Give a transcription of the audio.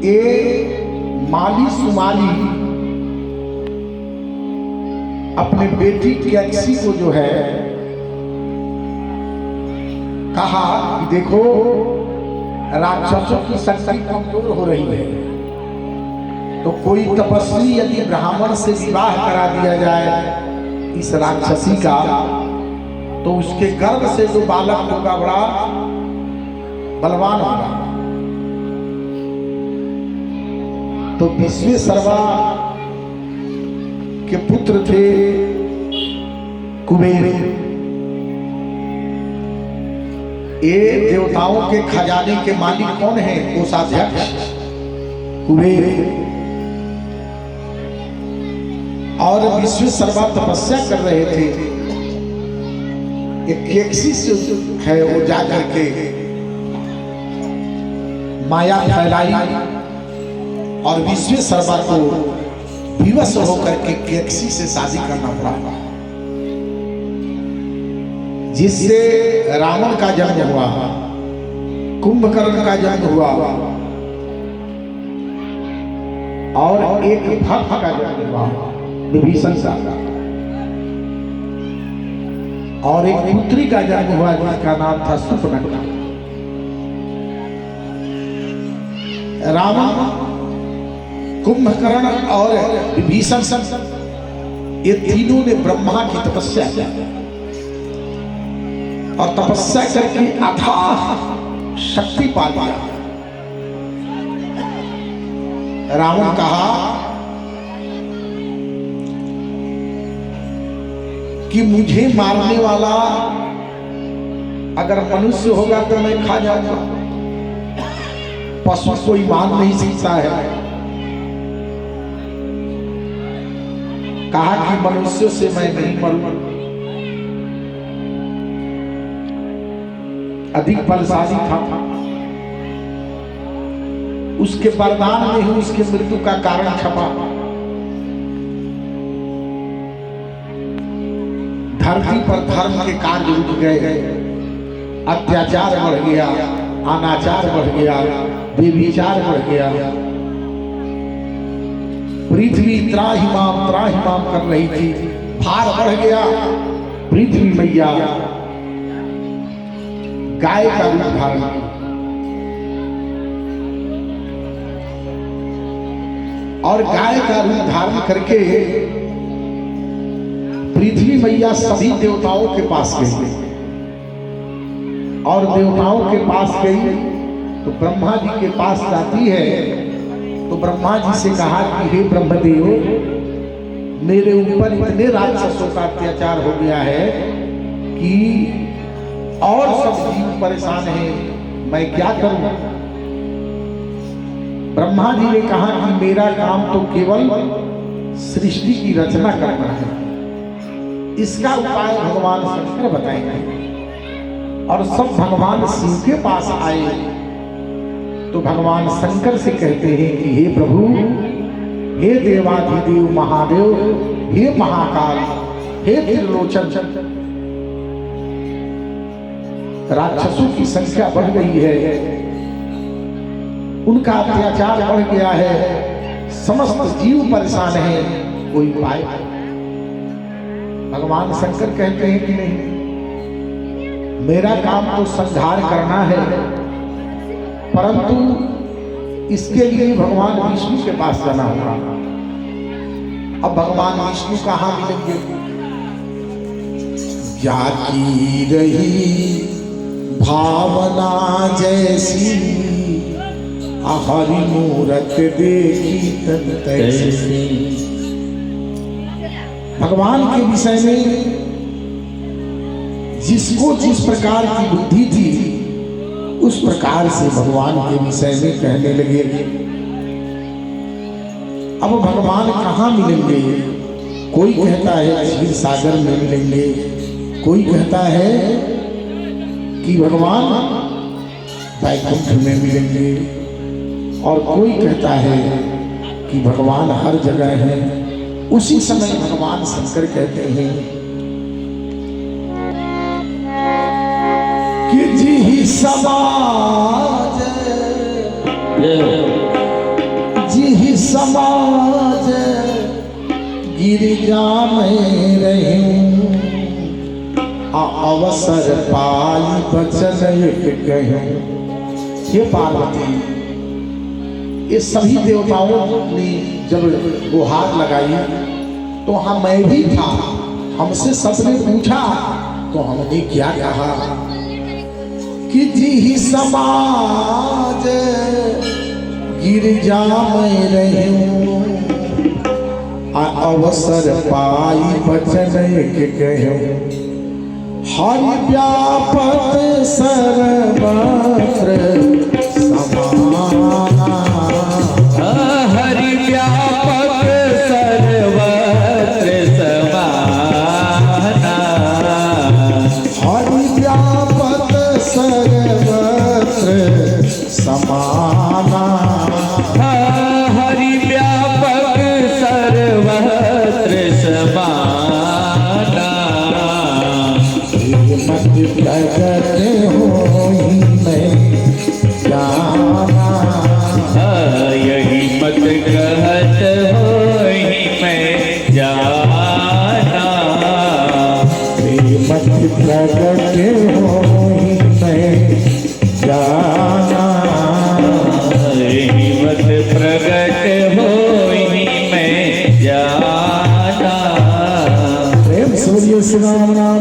ये माली सुमाली अपने बेटी कैक्सी को जो है कहा कि देखो राक्षसों की शक्ति कमजोर हो रही है, तो कोई तपस्वी यदि ब्राह्मण से विवाह करा दिया जाए इस राक्षसी का, तो उसके गर्भ से जो बालक होगा बड़ा बलवान होगा। तो विश्वेश्वरवा के पुत्र थे कुबेर। ये देवताओं के खजाने के मालिक कौन है? कोषाध्यक्ष कुबेर। और विश्वेश्वरवा तपस्या कर रहे थे। एक कैक्सी है वो जाकर के माया फैलाई और विश्वेश्वरवा को विवश होकर के कैक्सी से शादी करना पड़ा, जिससे रावण का जन्म हुआ, कुंभकर्ण का जन्म हुआ और एक भक्त का जन्म हुआ विभीषण का, और एक पुत्री का जन्म हुआ जिसका नाम था शूर्पणखा। रावण, कुंभकर्ण और विभीषण ये तीनों ने ब्रह्मा की तपस्या की और तपस्या करके अथाह शक्ति पा लिया। रावण कहा कि मुझे मारने वाला अगर मनुष्य होगा तो मैं खा जाऊंगा, पशु कोई मान नहीं सकता है। कहा कि मनुष्यों से मैं नहीं मरूं, अधिक बलशाली था, उसके वरदान में ही उसकी मृत्यु का कारण छपा। धरती पर धर्म के कार्य रुक गए, अत्याचार बढ़ गया, अनाचार बढ़ गया, व्यभिचार बढ़ गया, पृथ्वी त्राहिमाम कर रही थी, भार बढ़ गया। पृथ्वी मैया गाय का रूप धारण और गाय का रूप धारण करके पृथ्वी मैया सभी देवताओं के पास गई और देवताओं के पास गई तो ब्रह्मा जी के पास जाती है। तो ब्रह्मा जी से कहा कि हे ब्रह्मदेव, मेरे ऊपर इतने राक्षसों का अत्याचार हो गया है कि और सब जीव परेशान हैं, मैं क्या करूं? ब्रह्मा जी ने कहा कि मेरा काम तो केवल सृष्टि की रचना करना है, इसका उपाय भगवान शंकर बताएंगे। और सब भगवान शिव के पास आए तो भगवान शंकर से कहते हैं कि हे प्रभु, हे देवाधिदेव महादेव, हे महाकाल, हे त्रिलोचन, राक्षसों की संख्या बढ़ गई है, उनका अत्याचार बढ़ गया है, समस्त जीव परेशान है, कोई उपाय? भगवान शंकर कहते हैं कि नहीं, मेरा काम तो संहार करना है, परंतु इसके लिए भगवान विष्णु के पास जाना होगा। अब भगवान विष्णु कहाँ मिलेंगे? जाती रही भावना जैसी, हरि मूरत देखी तन तैसी। भगवान के विषय में जिसको जिस प्रकार की बुद्धि थी उस प्रकार से भगवान के विषय में कहने लगे। अब भगवान कहाँ मिलेंगे? कोई कहता है क्षीर सागर में मिलेंगे, कोई कहता है कि भगवान वैकुंठ में मिलेंगे, और कोई कहता है कि भगवान हर जगह है। उसी समय भगवान शंकर कहते हैं कि जी समाज गिरिजा में रहूं अवसर पाई बचन कहूं। ये पार्वती, ये सभी देवताओं ने जब गुहार लगाई तो हाँ मैं भी था, हमसे सबने पूछा तो हमने क्या कहा कि जी समाज गिरजा में रहूं अवसर पाई बचन के कहूं। हरि व्यापक सर्वत्र समाना, हरि व्यापक सर्वत्र समाना, हरि व्यापक सर्वत्र समाना, हरि व्यापक सर्वत्र समाना। प्रगट होई मैं जाना, यही मत कहत होई मैं जाना, मत प्रगट होई मैं जाना, यही मत प्रगट होई मैं जाना। प्रेम सूर्य श्री राम